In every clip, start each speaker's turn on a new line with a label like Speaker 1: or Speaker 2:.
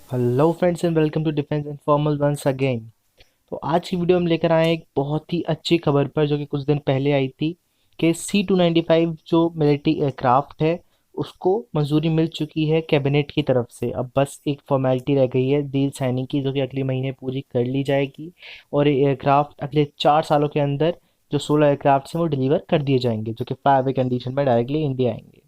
Speaker 1: Hello friends and welcome to defence informal once again. तो आज की वीडियो हम लेकर आए हैं एक बहुत ही अच्छी खबर पर, जो कि कुछ दिन पहले आई थी कि C-295 जो मिलिट्री एयरक्राफ्ट है उसको मंजूरी मिल चुकी है कैबिनेट की तरफ से। अब बस एक फॉर्मेलिटी रह गई है डील साइनिंग की, जो कि अगले महीने पूरी कर ली जाएगी और ये एयरक्राफ्ट अगले 4 सालों के अंदर जो 16 एयरक्राफ्ट हैं वो डिलीवर कर दिए जाएंगे, जो कि फ्लाई अवे कंडीशन में डायरेक्टली इंडिया आएंगे।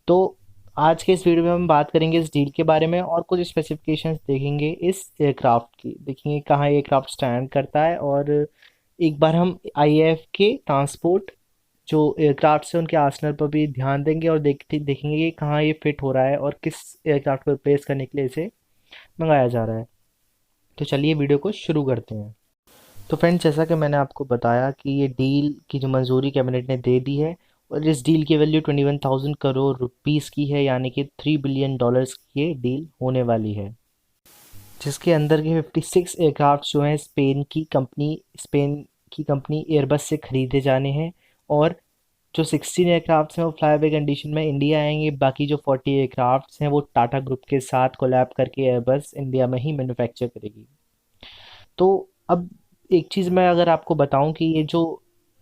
Speaker 1: तो आज के इस वीडियो में हम बात करेंगे इस डील के बारे में और कुछ स्पेसिफिकेशंस देखेंगे इस एयरक्राफ्ट की, देखेंगे कहाँ एयरक्राफ्ट स्टैंड करता है। और एक बार हम आईएएफ के ट्रांसपोर्ट जो एयरक्राफ्ट है उनके आर्सेनल पर भी ध्यान देंगे और देखेंगे कि कहाँ ये फिट हो रहा है और किस एयरक्राफ्ट को रिप्लेस करने के लिए इसे मंगाया जा रहा है। तो चलिए वीडियो को शुरू करते हैं। तो फ्रेंड्स, जैसा कि मैंने आपको बताया कि ये डील की जो मंजूरी कैबिनेट ने दे दी है और इस डील की वैल्यू 21,000 करोड़ रुपीस की है, यानी कि $3 बिलियन की ये डील होने वाली है, जिसके अंदर के 56 एयरक्राफ्ट जो हैं स्पेन की कंपनी एयरबस से खरीदे जाने हैं। और जो 16 एयरक्राफ्ट हैं वो फ्लाई अवे कंडीशन में इंडिया आएंगे। बाकी जो 40 एयरक्राफ्ट हैं वो टाटा ग्रुप के साथ कोलैब करके एयरबस इंडिया में ही मैन्युफैक्चर करेगी। तो अब एक चीज़ मैं अगर आपको बताऊं कि ये जो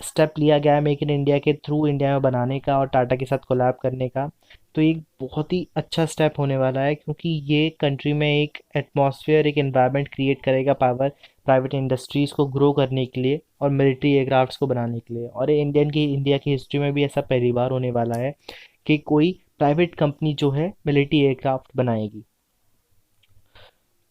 Speaker 1: स्टेप लिया गया है मेक इन इंडिया के थ्रू इंडिया में बनाने का और टाटा के साथ कोलैब करने का, तो एक बहुत ही अच्छा स्टेप होने वाला है, क्योंकि ये कंट्री में एक एटमॉस्फेयर, एक एनवायरनमेंट क्रिएट करेगा पावर प्राइवेट इंडस्ट्रीज़ को ग्रो करने के लिए और मिलिट्री एयरक्राफ्ट्स को बनाने के लिए। और ये इंडिया की हिस्ट्री में भी ऐसा पहली बार होने वाला है कि कोई प्राइवेट कंपनी जो है मिलिट्री एयरक्राफ्ट बनाएगी।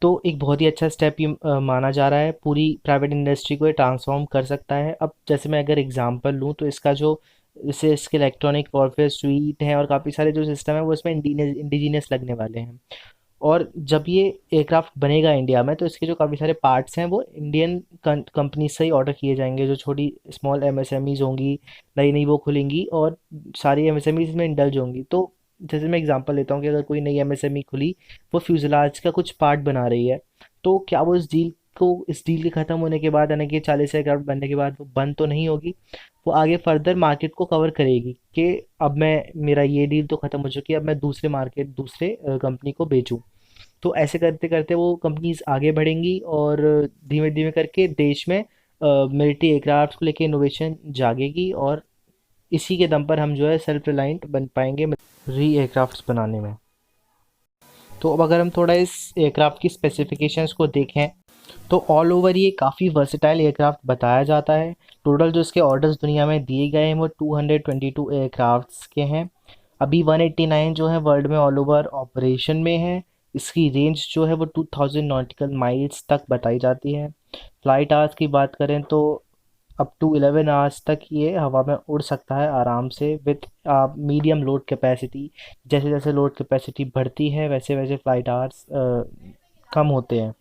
Speaker 1: तो एक बहुत ही अच्छा स्टेप ये माना जा रहा है। पूरी प्राइवेट इंडस्ट्री को ये ट्रांसफॉर्म कर सकता है। अब जैसे मैं अगर एग्जांपल लूँ तो इसका जो जैसे इसके इलेक्ट्रॉनिक वॉरफेयर स्वीट हैं और काफ़ी सारे जो सिस्टम है वो इसमें इंडिजीनियस लगने वाले हैं। और जब ये एयरक्राफ्ट बनेगा इंडिया में तो इसके जो काफ़ी सारे पार्ट्स हैं वो इंडियन कंपनी से ही ऑर्डर किए जाएंगे। जो छोटी स्मॉल एमएसएमईज होंगी, नई नई वो खुलेंगी और सारी एमएसएमईज इसमें इंडल्ज होंगी। तो जैसे मैं एग्जांपल लेता हूँ कि अगर कोई नई एमएसएमई खुली, वो फ्यूजलाज का कुछ पार्ट बना रही है, तो क्या वो इस डील के ख़त्म होने के बाद, यानी कि 40 एयरक्राफ्ट बनने के बाद वो बंद तो नहीं होगी। वो आगे फर्दर मार्केट को कवर करेगी कि अब मैं मेरा ये डील तो ख़त्म हो चुकी है, अब मैं दूसरे मार्केट दूसरे कंपनी को बेचूं। तो ऐसे करते करते वो कंपनीज आगे बढ़ेंगी और धीमे धीमे करके देश में मिलिट्री एयरक्राफ्ट को लेके इनोवेशन जागेगी और इसी के दम पर हम जो है सेल्फ रिलायंट बन पाएंगे री एयरक्राफ्ट्स बनाने में। तो अब अगर हम थोड़ा इस एयरक्राफ्ट की स्पेसिफिकेशंस को देखें तो ऑल ओवर ये काफ़ी वर्सेटाइल एयरक्राफ्ट बताया जाता है। टोटल जो इसके ऑर्डर्स दुनिया में दिए गए हैं वो 222 एयरक्राफ्ट्स के हैं। अभी 189 जो है वर्ल्ड में ऑल ओवर ऑपरेशन में है। इसकी रेंज जो है वो 2000 नॉटिकल माइल्स तक बताई जाती है। फ्लाइट आवर्स की बात करें तो अप टू 11 आवर्स तक ये हवा में उड़ सकता है आराम से विथ मीडियम लोड कैपेसिटी। जैसे जैसे लोड कैपेसिटी बढ़ती है वैसे वैसे फ्लाइट आवर्स कम होते हैं।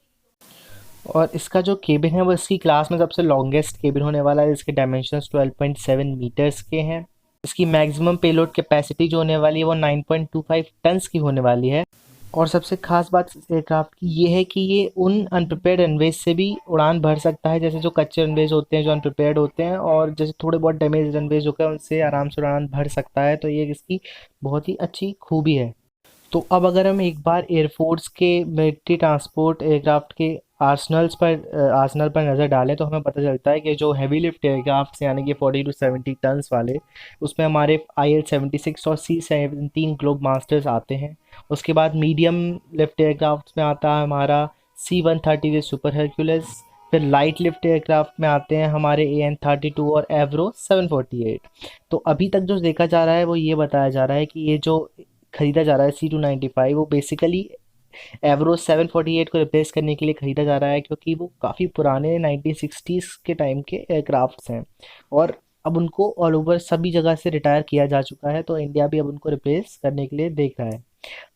Speaker 1: और इसका जो केबिन है वो इसकी क्लास में सबसे लॉन्गेस्ट केबिन होने वाला है। इसके डायमेंशंस 12.7 मीटर्स के हैं। इसकी मैक्सिमम पेलोड कैपेसिटी जो होने वाली है वो 9.25 टन्स की होने वाली है। और सबसे खास बात इस एयरक्राफ्ट की ये है कि ये उन अनप्रिपेयर्ड रनवेज से भी उड़ान भर सकता है, जैसे जो कच्चे रनवेज होते हैं जो अनप्रिपेयर्ड होते हैं और जैसे थोड़े बहुत डैमेज रनवेज होकर उनसे आराम से उड़ान भर सकता है। तो ये इसकी बहुत ही अच्छी खूबी है। तो अब अगर हम एक बार एयरफोर्स के मिलिट्री ट्रांसपोर्ट एयरक्राफ्ट के आर्सनल पर नज़र डालें तो हमें पता चलता है कि जो हैवी लिफ्ट एयरक्राफ्ट यानी कि 40 to 70 टन्स वाले, उसमें हमारे IL-76 और C-17 ग्लोब मास्टर्स आते हैं। उसके बाद मीडियम लिफ्ट एयरक्राफ्ट में आता है हमारा C-130 सुपर हरक्यूलिस। फिर लाइट लिफ्ट एयरक्राफ्ट में आते हैं हमारे AN-32 और एवरो 748। तो अभी तक जो देखा जा रहा है वो ये बताया जा रहा है कि ये जो खरीदा जा रहा है C-295 वो बेसिकली एवरो 748 को रिप्लेस करने के लिए खरीदा जा रहा है, क्योंकि वो काफ़ी पुराने 1960s के टाइम के एयरक्राफ्ट्स हैं और अब उनको ऑल ओवर सभी जगह से रिटायर किया जा चुका है। तो इंडिया भी अब उनको रिप्लेस करने के लिए देख रहा है।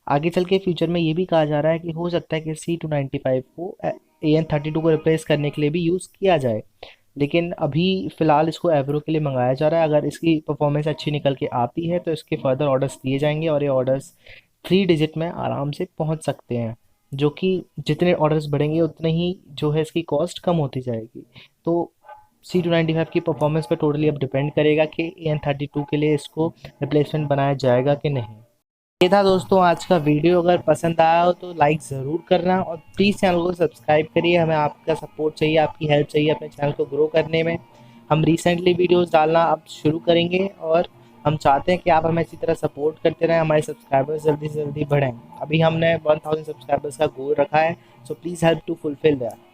Speaker 1: आगे चल के फ्यूचर में ये भी कहा जा रहा है कि हो सकता है कि C-295 को AN-32 को रिप्लेस करने के लिए भी यूज़ किया जाए। लेकिन अभी फ़िलहाल इसको एवरो के लिए मंगाया जा रहा है। अगर इसकी परफॉर्मेंस अच्छी निकल के आती है तो इसके फर्दर ऑर्डर्स दिए जाएंगे और ये ऑर्डर्स 3 डिजिट में आराम से पहुंच सकते हैं, जो कि जितने ऑर्डर्स बढ़ेंगे उतने ही जो है इसकी कॉस्ट कम होती जाएगी। तो C-295 की परफॉर्मेंस पे टोटली अब डिपेंड करेगा कि AN-32 के लिए इसको रिप्लेसमेंट बनाया जाएगा कि नहीं। ये था दोस्तों आज का वीडियो। अगर पसंद आया हो तो लाइक ज़रूर करना और प्लीज़ चैनल को सब्सक्राइब करिए। हमें आपका सपोर्ट चाहिए, आपकी हेल्प चाहिए अपने चैनल को ग्रो करने में। हम रिसेंटली वीडियोस डालना अब शुरू करेंगे और हम चाहते हैं कि आप हमें इसी तरह सपोर्ट करते रहें, हमारे सब्सक्राइबर्स जल्दी से जल्दी बढ़ें। अभी हमने 1000 सब्सक्राइबर्स का गोल रखा है, so please help to fulfil that.